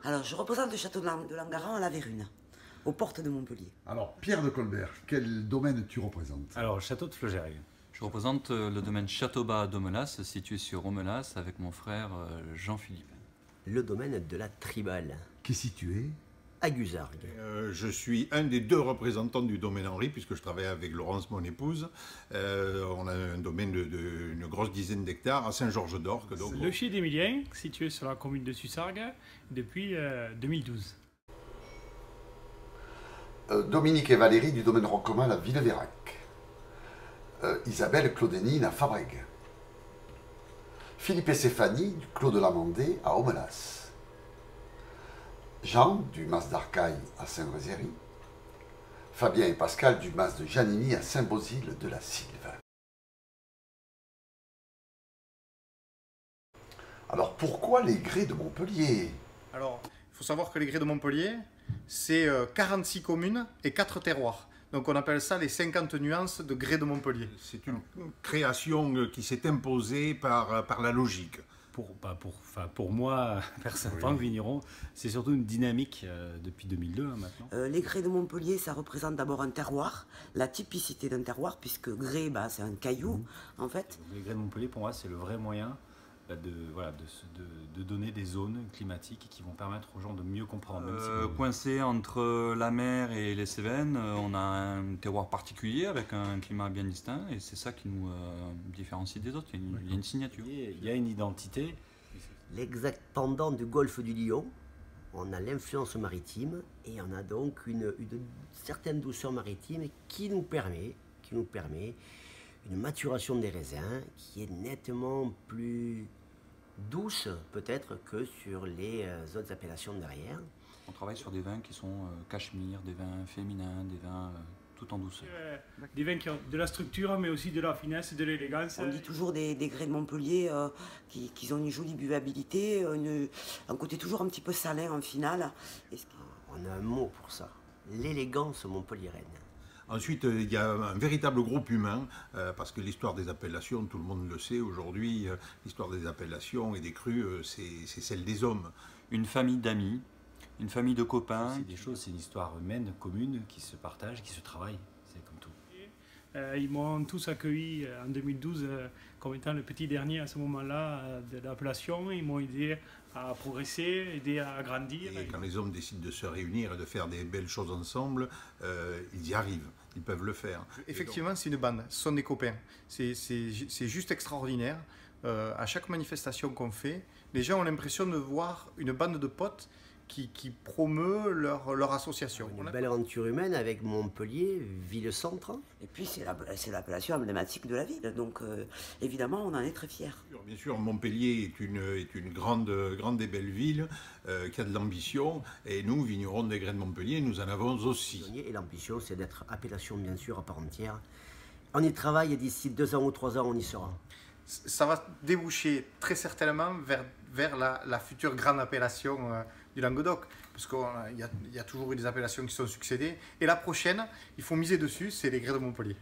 Alors, je représente le château de Langaran à la Vérune, aux portes de Montpellier. Alors, Pierre de Colbert, quel domaine tu représentes? Alors, le château de Fleugeray. Je représente le domaine Château-Bas d'Omelas, situé sur Omelas, avec mon frère Jean-Philippe. Le domaine de la Tribale, Qui est situé? à Guzargues. Je suis un des deux représentants du domaine Henri, puisque je travaille avec Laurence, mon épouse. On a un domaine d'une grosse dizaine d'hectares à Saint-Georges-d'Orgue. Le Chez d'Emilien, situé sur la commune de Sussargues depuis 2012. Dominique et Valérie du domaine Roquemal à Villeveyrac. Isabelle Claudenine à Fabrègues. Philippe et Stéphanie du Clos de l'Amandé à Omelas. Jean du Mas d'Arcaille à Saint-Brézéry. Fabien et Pascal du Mas de Janini à Saint-Bosile de la Sylve. Alors pourquoi les grès de Montpellier? Alors, il faut savoir que les grès de Montpellier, c'est 46 communes et 4 terroirs. Donc on appelle ça les 50 nuances de grès de Montpellier. C'est une création qui s'est imposée par la logique. Pour moi, personnellement, vigneron, c'est surtout une dynamique depuis 2002 maintenant. Les grès de Montpellier, ça représente d'abord un terroir, la typicité d'un terroir, puisque grès, c'est un caillou, en fait. Les grès de Montpellier, pour moi, c'est le vrai moyen de donner des zones climatiques qui vont permettre aux gens de mieux comprendre. Coincé entre la mer et les Cévennes, on a un terroir particulier avec un climat bien distinct et c'est ça qui nous différencie des autres. Il y a une signature. Il y a une identité. L'exact pendant du golfe du Lion, on a l'influence maritime et on a donc une certaine douceur maritime qui nous permet une maturation des raisins qui est nettement plus douce peut-être que sur les autres appellations derrière. On travaille sur des vins qui sont cachemire, des vins féminins, des vins tout en douceur. Des vins qui ont de la structure mais aussi de la finesse et de l'élégance. On dit toujours des grès de Montpellier qui ont une jolie buvabilité, un côté toujours un petit peu salin en finale. On a un mot pour ça, l'élégance montpelliéraine. Ensuite, il y a un véritable groupe humain, parce que l'histoire des appellations, tout le monde le sait aujourd'hui, l'histoire des appellations et des crus, c'est celle des hommes. Une famille d'amis, une famille de copains. C'est des choses, c'est une histoire humaine, commune, qui se partage, qui se travaille, c'est comme tout. Ils m'ont tous accueilli en 2012 comme étant le petit dernier à ce moment-là de l'appellation. Ils m'ont aidé à progresser, aidé à grandir. Et quand les hommes décident de se réunir et de faire des belles choses ensemble, ils y arrivent, ils peuvent le faire. Effectivement, c'est une bande, ce sont des copains. C'est juste extraordinaire. À chaque manifestation qu'on fait, les gens ont l'impression de voir une bande de potes qui promeut leur association. Une belle aventure humaine avec Montpellier, ville-centre. Et puis c'est l'appellation emblématique de la ville, donc évidemment on en est très fiers. Bien sûr, Montpellier est une grande et belle ville qui a de l'ambition, et nous, vignerons des grès de Montpellier, nous en avons aussi. Et l'ambition, c'est d'être appellation bien sûr à part entière. On y travaille et d'ici 2 ans ou 3 ans, on y sera. Ça va déboucher très certainement vers la future grande appellation du Languedoc, parce qu'il y a toujours eu des appellations qui sont succédées. Et la prochaine, il faut miser dessus, c'est les grès de Montpellier.